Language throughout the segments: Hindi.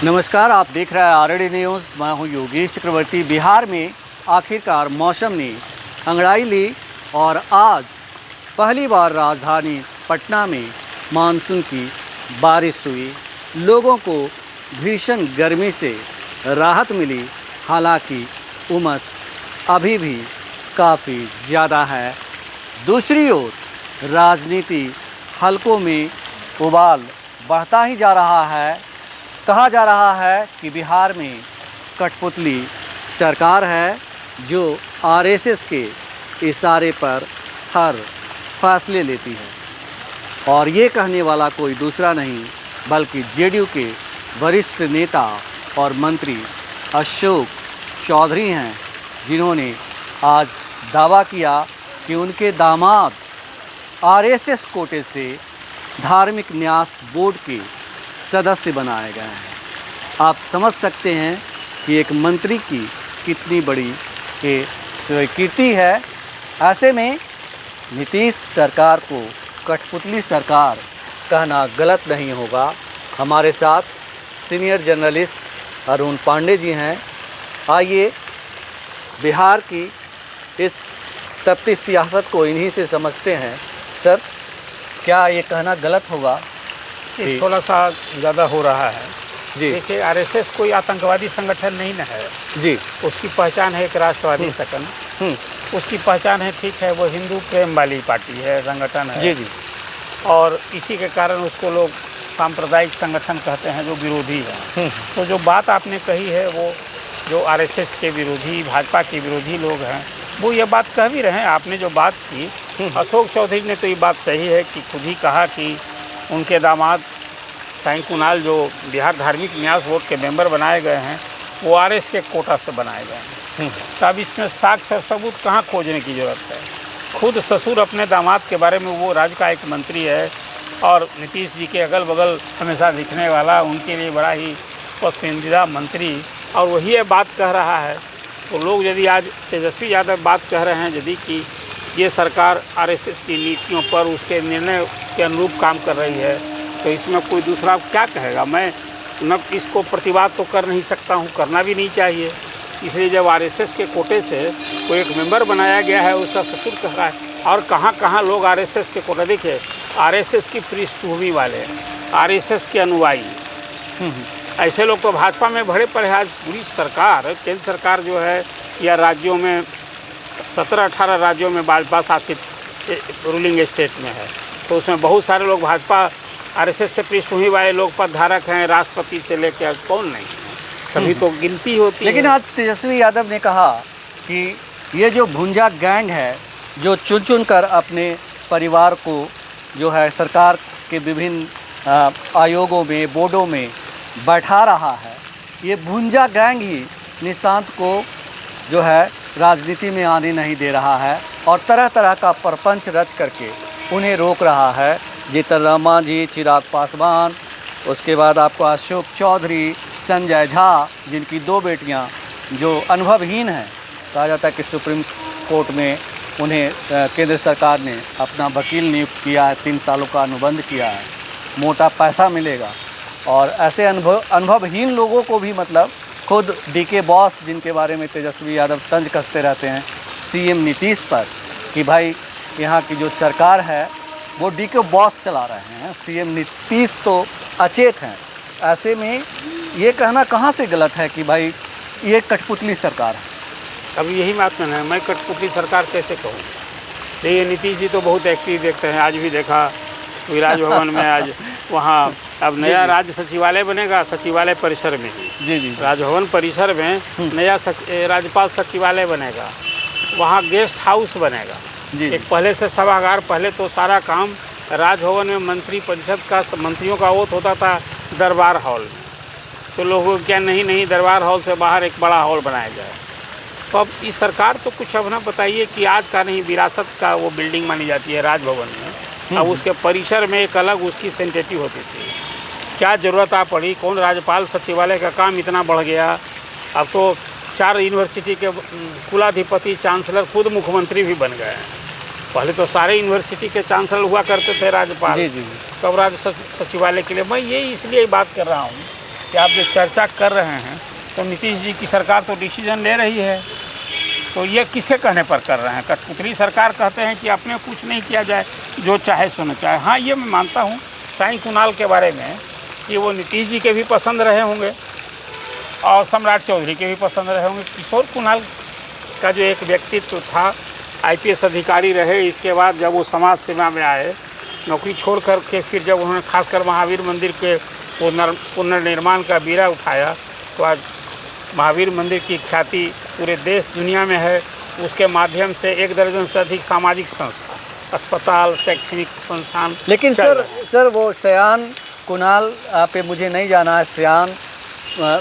नमस्कार, आप देख रहे हैं आरडी न्यूज़। मैं हूं योगेश चक्रवर्ती। बिहार में आखिरकार मौसम ने अंगड़ाई ली और आज पहली बार राजधानी पटना में मानसून की बारिश हुई। लोगों को भीषण गर्मी से राहत मिली, हालांकि उमस अभी भी काफ़ी ज़्यादा है। दूसरी ओर राजनीति हलकों में उबाल बढ़ता ही जा रहा है। कहा जा रहा है कि बिहार में कठपुतली सरकार है जो आरएसएस के इशारे पर हर फैसले लेती है। और ये कहने वाला कोई दूसरा नहीं बल्कि जेडीयू के वरिष्ठ नेता और मंत्री अशोक चौधरी हैं, जिन्होंने आज दावा किया कि उनके दामाद आरएसएस कोटे से धार्मिक न्यास बोर्ड के सदस्य बनाए गए हैं। आप समझ सकते हैं कि एक मंत्री की कितनी बड़ी कीर्ति है। ऐसे में नीतीश सरकार को कठपुतली सरकार कहना गलत नहीं होगा। हमारे साथ सीनियर जर्नलिस्ट अरुण पांडे जी हैं। आइए बिहार की इस तपती सियासत को इन्हीं से समझते हैं। सर, क्या ये कहना गलत होगा? थोड़ा सा ज़्यादा हो रहा है जी। देखिए, आरएसएस कोई आतंकवादी संगठन नहीं न है जी। उसकी पहचान है एक राष्ट्रवादी संगठन। उसकी पहचान है, ठीक है, वो हिंदू प्रेम वाली पार्टी है, संगठन है। जी जी। और इसी के कारण उसको लोग सांप्रदायिक संगठन कहते हैं जो विरोधी है। तो जो बात आपने कही है, वो जो आरएसएस के विरोधी, भाजपा के विरोधी लोग हैं, वो ये बात कह भी रहे हैं। आपने जो बात की, अशोक चौधरी ने तो ये बात सही है कि खुद ही कहा कि उनके दामाद साईं कुणाल जो बिहार धार्मिक न्यास बोर्ड के मेंबर बनाए गए हैं, वो आरएस के कोटा से बनाए गए हैं। तो अब इसमें साक्ष्य और सबूत कहाँ खोजने की ज़रूरत है? खुद ससुर अपने दामाद के बारे में, वो राज्य का एक मंत्री है और नीतीश जी के अगल बगल हमेशा दिखने वाला, उनके लिए बड़ा ही पसंदीदा मंत्री, और वही ये बात कह रहा है। तो लोग यदि आज तेजस्वी यादव बात कह रहे हैं यदि कि ये सरकार आरएसएस की नीतियों पर, उसके निर्णय के अनुरूप काम कर रही है, तो इसमें कोई दूसरा क्या कहेगा? मैं न इसको प्रतिवाद तो कर नहीं सकता हूँ, करना भी नहीं चाहिए। इसलिए जब आरएसएस के कोटे से कोई एक मेंबर बनाया गया है, उसका ससुर कह रहा है, और कहाँ कहाँ लोग आरएसएस के कोटे, देखिए आरएसएस की पृष्ठभूमि वाले, आरएसएस के अनुयायी, ऐसे लोग तो भाजपा में भरे पड़े हैं। आज पूरी सरकार, केंद्र सरकार जो है, या राज्यों में 17-18 राज्यों में भाजपा शासित रूलिंग स्टेट में है, तो उसमें बहुत सारे लोग भाजपा आरएसएस से पृष्ठभूमि वाले लोग पदधारक हैं, राष्ट्रपति से लेकर कौन नहीं, सभी तो गिनती होती है। लेकिन आज तेजस्वी यादव ने कहा कि ये जो भुंजा गैंग है, जो चुन चुन कर अपने परिवार को जो है सरकार के विभिन्न आयोगों में, बोर्डों में बैठा रहा है, ये भुंजा गैंग ही निशांत को जो है राजनीति में आने नहीं दे रहा है और तरह तरह का प्रपंच रच करके उन्हें रोक रहा है। जीतन राम मांझी, चिराग पासवान, उसके बाद आपको अशोक चौधरी, संजय झा, जिनकी 2 बेटियां जो अनुभवहीन हैं। कहा जाता है कि सुप्रीम कोर्ट में उन्हें केंद्र सरकार ने अपना वकील नियुक्त किया है, 3 सालों का अनुबंध किया है, मोटा पैसा मिलेगा। और ऐसे अनुभवहीन लोगों को भी, मतलब खुद डीके बॉस, जिनके बारे में तेजस्वी यादव तंज कसते रहते हैं सीएम नीतीश पर कि भाई यहाँ की जो सरकार है वो डीके बॉस चला रहे हैं, सीएम नीतीश तो अचेत हैं। ऐसे में ये कहना कहाँ से गलत है कि भाई ये कठपुतली सरकार है? अब यही बात है, मैं कठपुतली सरकार कैसे कहूँ? देखिए, नीतीश जी तो बहुत एक्टिव देखते हैं। आज भी देखा राजभवन में, आज वहाँ अब नया राज्य सचिवालय बनेगा, सचिवालय परिसर में ही। जी जी। राजभवन परिसर में नया राज्यपाल सचिवालय बनेगा, वहाँ गेस्ट हाउस बनेगा। जी। एक पहले से सभागार, पहले तो सारा काम राजभवन में मंत्री परिषद का, मंत्रियों का ओथ होता था दरबार हॉल में। तो लोगों को क्या, नहीं दरबार हॉल से बाहर एक बड़ा हॉल बनाया जाए। तो अब इस सरकार तो कुछ अब ना बताइए कि आज का नहीं, विरासत का वो बिल्डिंग मानी जाती है राजभवन में। अब उसके परिसर में एक अलग उसकी सेंटेटिव होती थी। क्या ज़रूरत आ पड़ी? कौन राज्यपाल सचिवालय का काम इतना बढ़ गया? अब तो 4 यूनिवर्सिटी के कुलाधिपति, चांसलर खुद मुख्यमंत्री भी बन गए हैं। पहले तो सारे यूनिवर्सिटी के चांसलर हुआ करते थे राज्यपाल। जी जी। कब राज्य सचिवालय के लिए। मैं ये इसलिए बात कर रहा हूँ कि आप जो चर्चा कर रहे हैं तो नीतीश जी की सरकार तो डिसीजन ले रही है, तो ये किसे कहने पर कर रहे हैं? कठपुतली सरकार कहते हैं कि अपने कुछ नहीं किया जाए, जो चाहे सुनो चाहे। हाँ, ये मैं मानता हूँ साईं कुणाल के बारे में कि वो नीतीश जी के भी पसंद रहे होंगे और सम्राट चौधरी के भी पसंद रहे होंगे। किशोर कुणाल का जो एक व्यक्तित्व था, आईपीएस अधिकारी रहे, इसके बाद जब वो समाज सेवा में आए, नौकरी छोड़ कर के फिर जब उन्होंने खासकर महावीर मंदिर के पुनर्निर्माण का बीड़ा उठाया, तो आज महावीर मंदिर की ख्याति पूरे देश दुनिया में है। उसके माध्यम से 1 दर्जन से अधिक सामाजिक संस्था, अस्पताल, शैक्षणिक संस्थान। लेकिन सर वो सयान कुणाल पे मुझे नहीं जाना है। सयान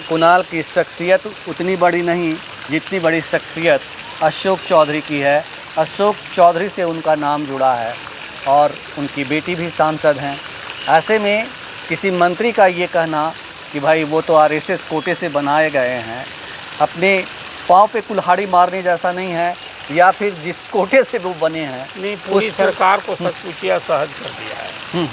कुणाल की शख्सियत उतनी बड़ी नहीं जितनी बड़ी शख्सियत अशोक चौधरी की है। अशोक चौधरी से उनका नाम जुड़ा है और उनकी बेटी भी सांसद हैं। ऐसे में किसी मंत्री का ये कहना कि भाई वो तो आरएसएस कोटे से बनाए गए हैं, अपने पाँव पे कुल्हाड़ी मारने जैसा नहीं है, या फिर जिस कोटे से वो बने हैं नहीं, पूरी सरकार को सचमुच असहज कर दिया है।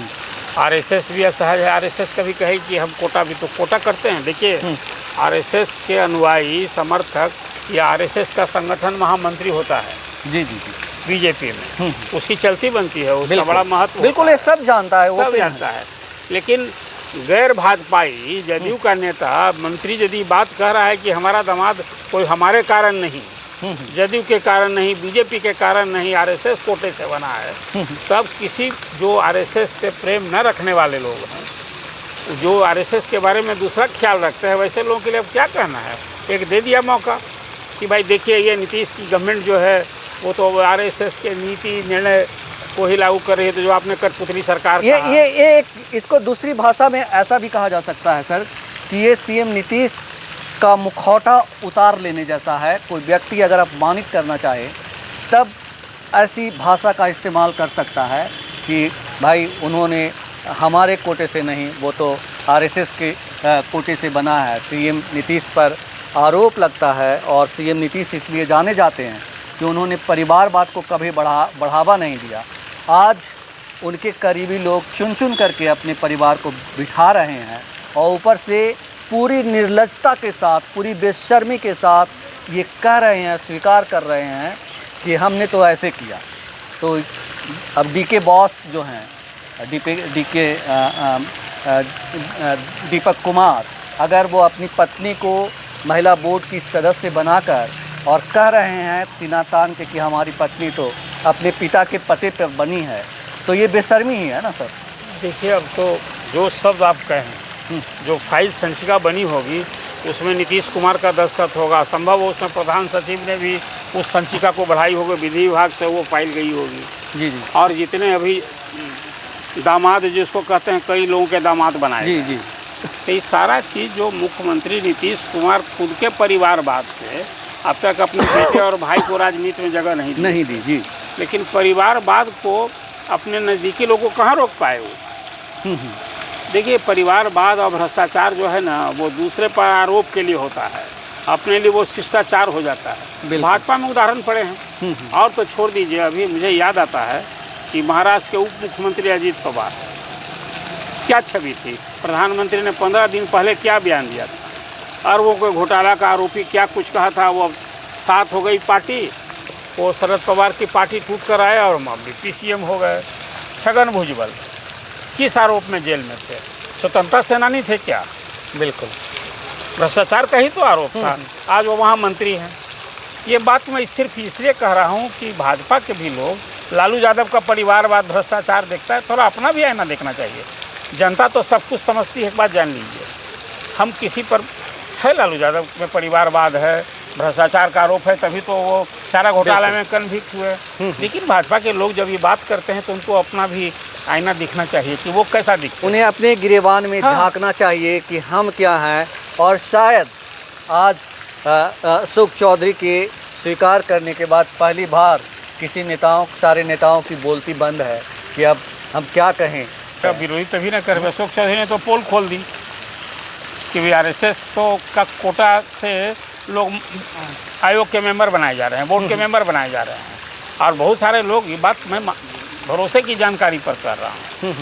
आरएसएस भी असहज है। आरएसएस कभी कहे कि हम कोटा भी तो कोटा करते हैं। देखिए, आरएसएस के अनुयायी समर्थक या आरएसएस का संगठन महामंत्री होता है जी जी जी बीजेपी में, उसकी चलती बनती है, उसका बड़ा महत्व। बिल्कुल, ये सब जानता है, सब जानता है। लेकिन गैर भाजपाई जदयू का नेता मंत्री यदि बात कह रहा है कि हमारा दामाद कोई हमारे कारण नहीं, जदयू के कारण नहीं, बीजेपी के कारण नहीं, आरएसएस कोटे से बना है, तब किसी जो आरएसएस से प्रेम न रखने वाले लोग हैं, जो आरएसएस के बारे में दूसरा ख्याल रखते हैं, वैसे लोगों के लिए अब क्या कहना है? एक दे दिया मौका कि भाई देखिए, ये नीतीश की गवर्नमेंट जो है वो तो आरएसएस के नीति निर्णय को ही लागू कर रही है। तो जो आपने कठपुतली सरकार ये इसको दूसरी भाषा में ऐसा भी कहा जा सकता है सर कि ये सीएम नीतीश का मुखौटा उतार लेने जैसा है। कोई व्यक्ति अगर अपमानित करना चाहे तब ऐसी भाषा का इस्तेमाल कर सकता है कि भाई उन्होंने हमारे कोटे से नहीं, वो तो आरएसएस के कोटे से बना है। सीएम नीतीश पर आरोप लगता है और सीएम नीतीश इसलिए जाने जाते हैं कि उन्होंने परिवारवाद को कभी बढ़ावा नहीं दिया। आज उनके करीबी लोग चुन चुन करके अपने परिवार को बिठा रहे हैं और ऊपर से पूरी निर्लजता के साथ, पूरी बेशर्मी के साथ ये कह रहे हैं, स्वीकार कर रहे हैं कि हमने तो ऐसे किया। तो अब डीके बॉस जो हैं, दीपक कुमार, अगर वो अपनी पत्नी को महिला बोर्ड की सदस्य बनाकर और कह रहे हैं सीना तान के कि हमारी पत्नी तो अपने पिता के पते पर बनी है, तो ये बेशर्मी ही है ना सर? देखिए, अब तो जो शब्द आप कहें, जो फाइल संचिका बनी होगी उसमें नीतीश कुमार का दस्तखत होगा, संभव हो उसमें प्रधान सचिव ने भी उस संचिका को बढ़ाई होगी, विधि विभाग से वो फाइल गई होगी। जी जी। और जितने अभी दामाद जिसको कहते हैं, कई लोगों के दामाद बनाए जी जी, तो ये सारा चीज़ जो मुख्यमंत्री नीतीश कुमार खुद के परिवारवाद से अब तक अपने बेटे और भाई को राजनीति में जगह नहीं दी जी। लेकिन परिवारवाद को अपने नज़दीकी लोगों को कहाँ रोक पाए वो? देखिए, परिवारवाद और भ्रष्टाचार जो है ना, वो दूसरे पर आरोप के लिए होता है, अपने लिए वो शिष्टाचार हो जाता है। भाजपा में उदाहरण पड़े हैं। और तो छोड़ दीजिए, अभी मुझे याद आता है कि महाराष्ट्र के उप मुख्यमंत्री अजीत पवार, क्या छवि थी, प्रधानमंत्री ने 15 दिन पहले क्या बयान दिया था, और वो कोई घोटाला का आरोपी क्या कुछ कहा था, वो साथ हो गई पार्टी, वो शरद पवार की पार्टी टूट कर आए और डिप्टी सीएम हो गए। छगन भुजबल किस आरोप में जेल में थे? स्वतंत्रता सेनानी थे क्या? बिल्कुल, भ्रष्टाचार का ही तो आरोप था। आज वो वहाँ मंत्री हैं। ये बात मैं सिर्फ इसलिए कह रहा हूँ कि भाजपा के भी लोग लालू यादव का परिवारवाद, भ्रष्टाचार देखता है, थोड़ा अपना भी आईना देखना चाहिए। जनता तो सब कुछ समझती है, एक बात जान लीजिए। हम किसी पर है, लालू यादव में परिवारवाद है, भ्रष्टाचार का आरोप है, तभी तो वो चारा घोटाला में कन्विक्ट हुए। लेकिन भाजपा के लोग जब ये बात करते हैं तो उनको अपना भी आईना दिखना चाहिए कि वो कैसा दिखते हैं। उन्हें अपने गिरेबान में झांकना चाहिए कि हम क्या हैं। और शायद आज अशोक चौधरी के स्वीकार करने के बाद पहली बार किसी सारे नेताओं की बोलती बंद है कि अब हम क्या कहें। विरोधी तभी ना कर, अशोक चौधरी ने तो पोल खोल दी कि भी आरएसएस तो का कोटा से लोग आयोग के मेंबर बनाए जा रहे हैं, बोर्ड के मेंबर बनाए जा रहे हैं। और बहुत सारे लोग, ये बात मैं भरोसे की जानकारी पर कर रहा हूँ,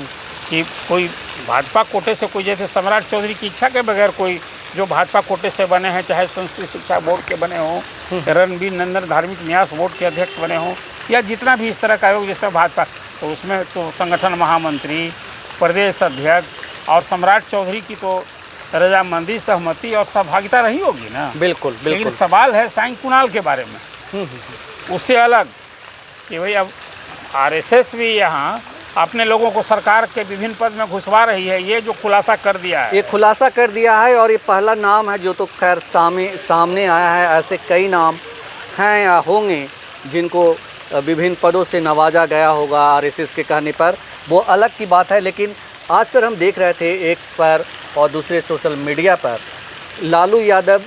कि कोई भाजपा कोटे से कोई, जैसे सम्राट चौधरी की इच्छा के बगैर कोई जो भाजपा कोटे से बने हैं, चाहे संस्कृत शिक्षा बोर्ड के बने हों, रणबीर नंदन धार्मिक न्यास बोर्ड के अध्यक्ष बने हों, या जितना भी इस तरह का आयोग जिसमें भाजपा, तो उसमें तो संगठन महामंत्री, प्रदेश अध्यक्ष और सम्राट चौधरी की तो रजामंदी, सहमति और सहभागिता रही होगी ना। बिल्कुल लेकिन बिल्कुल। सवाल है साईं कुणाल के बारे में, उससे अलग कि भाई अब आरएसएस भी यहाँ अपने लोगों को सरकार के विभिन्न पद में घुसवा रही है, ये जो खुलासा कर दिया है, ये खुलासा कर दिया है और ये पहला नाम है जो तो खैर सामने आया है। ऐसे कई नाम हैं या होंगे जिनको विभिन्न पदों से नवाजा गया होगा आरएसएस के कहने पर, वो अलग की बात है। लेकिन आज सर हम देख रहे थे एक्स पर और दूसरे सोशल मीडिया पर लालू यादव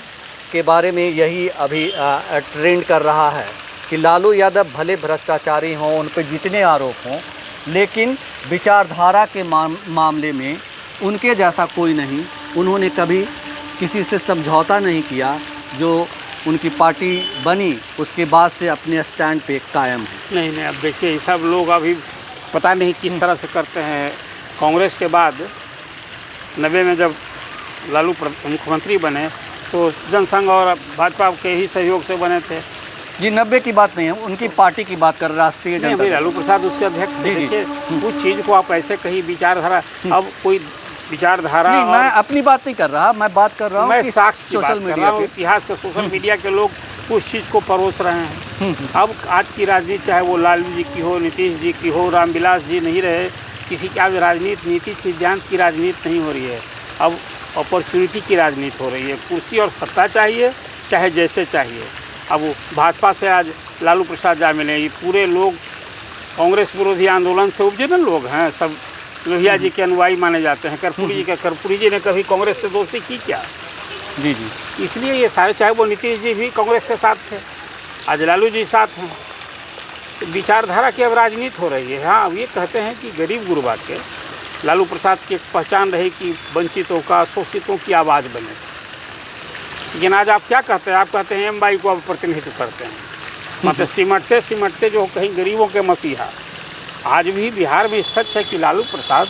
के बारे में यही अभी ट्रेंड कर रहा है कि लालू यादव भले भ्रष्टाचारी हों, उन पर जितने आरोप हों, लेकिन विचारधारा के मामले में उनके जैसा कोई नहीं। उन्होंने कभी किसी से समझौता नहीं किया। जो उनकी पार्टी बनी उसके बाद से अपने स्टैंड पे कायम है। नहीं, अब देखिए ये सब लोग अभी पता नहीं किस तरह से करते हैं। कांग्रेस के बाद 90 में जब लालू मुख्यमंत्री बने तो जनसंघ और भाजपा के ही सहयोग से बने थे। ये 90 की बात नहीं है, उनकी पार्टी की बात कर राष्ट्रीय जनता भाई लालू प्रसाद उसके अध्यक्ष थे। देखिए उस चीज़ को आप ऐसे कहीं विचारधारा, अब कोई विचारधारा नहीं, मैं अपनी बात नहीं कर रहा, मैं बात कर रहा हूँ मैं साक्ष्य की बात सोशल कर रहा मीडिया हूँ। पे इतिहास के सोशल मीडिया के लोग उस चीज़ को परोस रहे हैं। अब आज की राजनीति चाहे वो लालू जी की हो, नीतीश जी की हो, रामविलास जी नहीं रहे, किसी की आज राजनीति नीति सिद्धांत की राजनीति नहीं हो रही है। अब अपॉर्चुनिटी की राजनीति हो रही है। कुर्सी और सत्ता चाहिए, चाहे जैसे चाहिए। अब भाजपा से आज लालू प्रसाद जा मिले, ये पूरे लोग कांग्रेस विरोधी आंदोलन से उपजे ना लोग हैं, सब लोहिया जी के अनुयायी माने जाते हैं। कर्पूरी जी ने कभी कांग्रेस से दोस्ती की क्या? जी जी। इसलिए ये सारे, चाहे वो नीतीश जी भी कांग्रेस के साथ थे, आज लालू जी साथ हैं। तो विचारधारा की अब राजनीति हो रही है। हाँ, अब ये कहते हैं कि गरीब गुरबा के लालू प्रसाद की एक पहचान रही कि वंचितों का, शोषितों की आवाज़ बने। लेकिन आज आप क्या कहते हैं? आप कहते हैं एम बाई को अब प्रतिनिधित्व करते हैं, मतलब सिमटते सिमटते जो कहीं गरीबों के मसीहा। आज भी बिहार में सच है कि लालू प्रसाद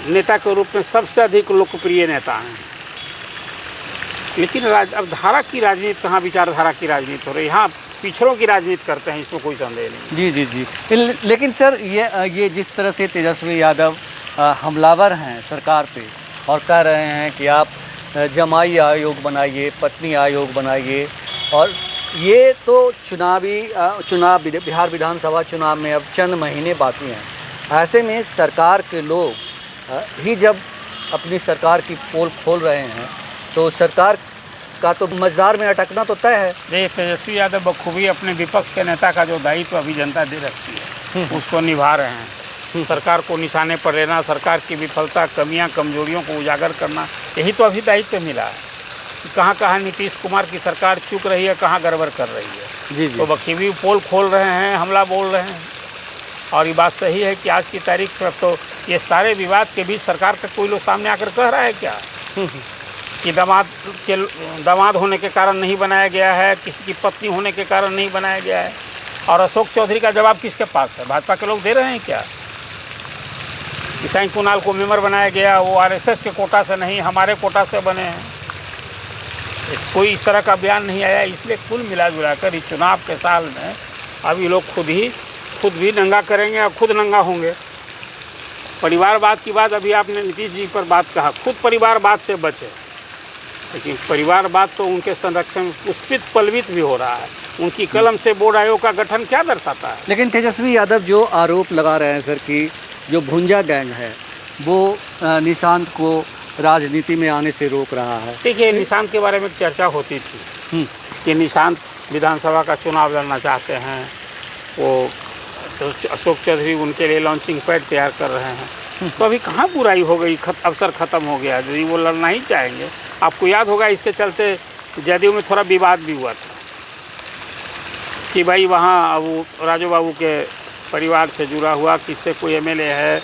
नेता के रूप में सबसे अधिक लोकप्रिय नेता हैं। लेकिन अब धारा की राजनीति कहाँ, विचारधारा की राजनीति हो रही है। हाँ, पिछड़ों की राजनीति करते हैं, इसमें कोई संदेह नहीं। जी जी जी। लेकिन सर ये जिस तरह से तेजस्वी यादव हमलावर हैं सरकार पे और कह रहे हैं कि आप जमाई आयोग बनाइए, पत्नी आयोग बनाइए, और ये तो चुनाव बिहार विधानसभा चुनाव में अब चंद महीने बाकी हैं। ऐसे में सरकार के लोग ही जब अपनी सरकार की पोल खोल रहे हैं तो सरकार का तो मझधार में अटकना तो तय है। देखिए, तेजस्वी यादव बखूबी अपने विपक्ष के नेता का जो दायित्व अभी जनता दे रखी है उसको निभा रहे हैं। सरकार को निशाने पर लेना, सरकार की विफलता, कमियां, कमजोरियों को उजागर करना, यही तो अभी दायित्व मिला है। कहाँ कहाँ नीतीश कुमार की सरकार चूक रही है, कहाँ गड़बड़ कर रही है। जी जी। तो बखूबी पोल खोल रहे हैं, हमला बोल रहे हैं। और ये बात सही है कि आज की तारीख पर तो ये सारे विवाद के बीच सरकार का कोई लोग सामने आकर कह रहा है क्या कि दामाद होने के कारण नहीं बनाया गया है, किसी की पत्नी होने के कारण नहीं बनाया गया है। और अशोक चौधरी का जवाब किसके पास है? भाजपा के लोग दे रहे हैं क्या? साईं कुणाल को मेंबर बनाया गया, वो आरएसएस के कोटा से नहीं, हमारे कोटा से बने हैं। कोई इस तरह का बयान नहीं आया। इसलिए कुल मिला जुला कर इस चुनाव के साल में अब ये लोग खुद भी नंगा करेंगे और खुद नंगा होंगे। परिवारवाद की बात अभी आपने नीतीश जी पर बात कहा, खुद परिवारवाद से बचे, लेकिन परिवारवाद तो उनके संरक्षण में पुष्पित पल्वित भी हो रहा है। उनकी कलम से बोर्ड आयोग का गठन क्या दर्शाता है? लेकिन तेजस्वी यादव जो आरोप लगा रहे हैं सर कि जो भुंजा गैंग है वो निशांत को राजनीति में आने से रोक रहा है। देखिए, निशांत के बारे में चर्चा होती थी कि निशांत विधानसभा का चुनाव लड़ना चाहते हैं, वो अशोक चौधरी उनके लिए लॉन्चिंग पैड तैयार कर रहे हैं। तो अभी कहाँ बुराई हो गई, अवसर ख़त्म हो गया। यदि वो लड़ना ही चाहेंगे, आपको याद होगा इसके चलते जदयू में थोड़ा विवाद भी हुआ था कि भाई वहाँ वो राजू बाबू के परिवार से जुड़ा हुआ किससे कोई एमएलए है,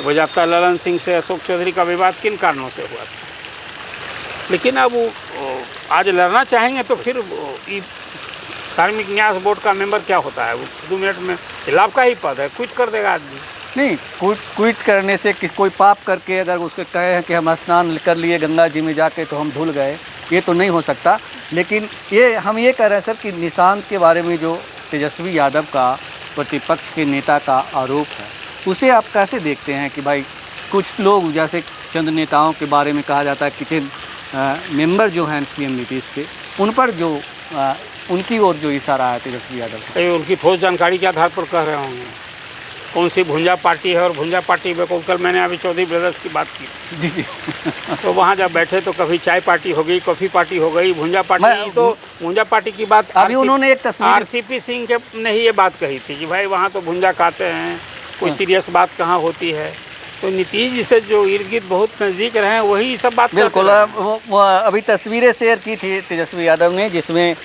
बजाप्ता ललन सिंह से अशोक चौधरी का विवाद किन कारणों से हुआ था। लेकिन अब वो आज लड़ना चाहेंगे तो फिर धार्मिक न्यास बोर्ड का मेंबर क्या होता है? वो 2 मिनट में लाभ का ही पद है, क्विट कर देगा आदमी। नहीं, क्विट करने से कोई पाप करके अगर उसको कहे हैं कि हम स्नान कर लिए गंगा जी में जाके तो हम धुल गए, ये तो नहीं हो सकता। लेकिन ये हम ये कह रहे हैं सर कि निशांत के बारे में जो तेजस्वी यादव का प्रतिपक्ष के नेता का आरोप है, उसे आप कैसे देखते हैं कि भाई कुछ लोग जैसे चंद नेताओं के बारे में कहा जाता है किचन मेंबर जो हैं सीएम नीतीश के, उन पर जो उनकी ओर जो इशारा है तेजस्वी यादव का? उनकी ठोस जानकारी के आधार पर कह रहे होंगे कौन सी भुंजा पार्टी है, और भुंजा पार्टी में कल मैंने अभी चौधरी ब्रदर्स की बात की जी जी। तो वहाँ जब बैठे तो कभी चाय पार्टी हो गई, कॉफ़ी पार्टी हो गई, भुंजा पार्टी, तो भुंजा पार्टी की बात अभी उन्होंने एक तस्वीर आरसीपी सिंह के ने ही ये बात कही थी कि भाई वहाँ तो भुंजा खाते हैं, कोई सीरियस बात कहाँ होती है। तो नीतीश जी से जो इर्द गिर्द बहुत नज़दीक रहे हैं वही सब बात बिल्कुल। वो अभी तस्वीरें शेयर की थी तेजस्वी यादव ने, जिसमें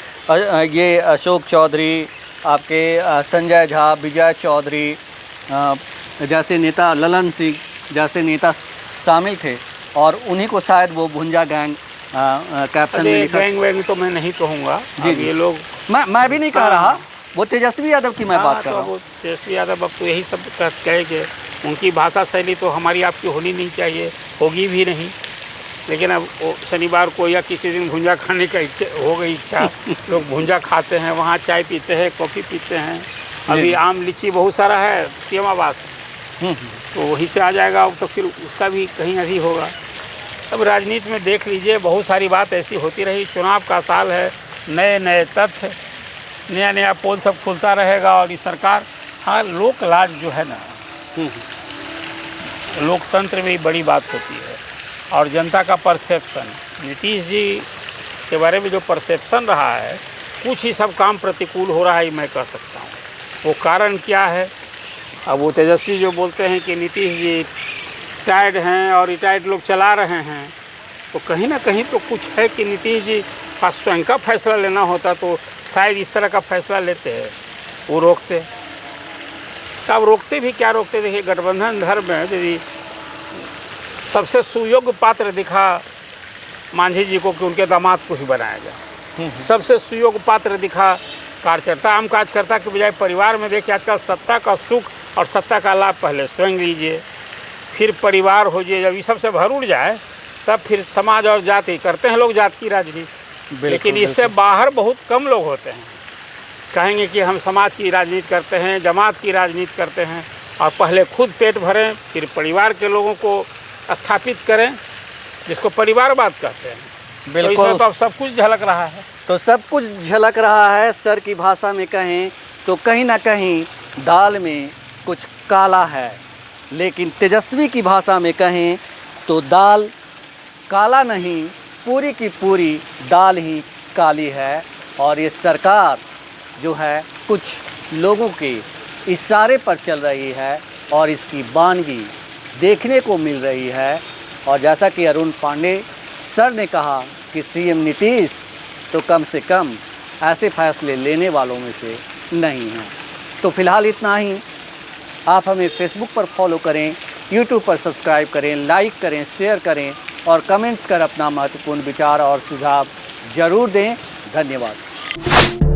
ये अशोक चौधरी, आपके संजय झा, विजय चौधरी जैसे नेता, ललन सिंह जैसे नेता शामिल थे, और उन्हीं को शायद वो भुंजा गैंग कैप्शन में लिखा। गैंग वैंग तो मैं नहीं कहूँगा जी, ये लोग, मैं भी नहीं कह रहा, वो तेजस्वी यादव की मैं बात कर रहा हूँ। तेजस्वी यादव अब तो यही सब कहेंगे, उनकी भाषा शैली तो हमारी आपकी होनी नहीं चाहिए, होगी भी नहीं। लेकिन अब शनिवार को या किसी दिन भुंजा खाने का हो गई इच्छा लोग भुंजा खाते हैं, वहाँ चाय पीते हैं, कॉफ़ी पीते हैं। अभी आम लीची बहुत सारा है सीएम आवास, तो वहीं से आ जाएगा, तो फिर उसका भी कहीं नहीं होगा। अब राजनीति में देख लीजिए बहुत सारी बात ऐसी होती रही, चुनाव का साल है, नए नए तथ्य, नया नया पोल सब खुलता रहेगा। और ये सरकार, हाँ, लोक लाज जो है ना, लोकतंत्र में बड़ी बात होती है, और जनता का परसेप्शन, नीतीश जी के बारे में जो परसेप्शन रहा है, कुछ ही सब काम प्रतिकूल हो रहा है, मैं कह सकता हूँ। वो कारण क्या है? अब वो तेजस्वी जो बोलते हैं कि नीतीश जी रिटायर्ड हैं और रिटायर्ड लोग चला रहे हैं, तो कहीं ना कहीं तो कुछ है कि नीतीश जी पास स्वयं का फैसला लेना होता तो शायद इस तरह का फैसला लेते हैं, वो रोकते। अब रोकते भी क्या रोकते? देखिए, गठबंधन धर्म में यदि सबसे सुयोग्य पात्र दिखा मांझी जी को कि उनके दामाद कुछ बनाया जाए, सबसे सुयोग्य पात्र दिखा कार्यकर्ता, आम कार्यकर्ता के बजाय परिवार में देखिए आजकल सत्ता का सुख और सत्ता का लाभ पहले स्वयं लीजिए, फिर परिवार हो जाए। जब ये सबसे भर उड़ जाए तब फिर समाज और जाति करते हैं लोग, जात की राजनीति। लेकिन इससे बाहर बहुत कम लोग होते हैं, कहेंगे कि हम समाज की राजनीति करते हैं, जमात की राजनीति करते हैं, और पहले खुद पेट भरें, फिर परिवार के लोगों को स्थापित करें, जिसको परिवारवाद कहते हैं। बिल्कुल। तो इसमें तो अब सब कुछ झलक रहा है। तो सब कुछ झलक रहा है। सर की भाषा में कहें तो कहीं ना कहीं दाल में कुछ काला है, लेकिन तेजस्वी की भाषा में कहें तो दाल काला नहीं, पूरी की पूरी दाल ही काली है। और ये सरकार जो है कुछ लोगों के इशारे पर चल रही है, और इसकी वानगी देखने को मिल रही है। और जैसा कि अरुण पांडे सर ने कहा कि सीएम नीतीश तो कम से कम ऐसे फैसले लेने वालों में से नहीं हैं। तो फिलहाल इतना ही। आप हमें फेसबुक पर फॉलो करें, यूट्यूब पर सब्सक्राइब करें, लाइक करें, शेयर करें, और कमेंट्स कर अपना महत्वपूर्ण विचार और सुझाव ज़रूर दें। धन्यवाद।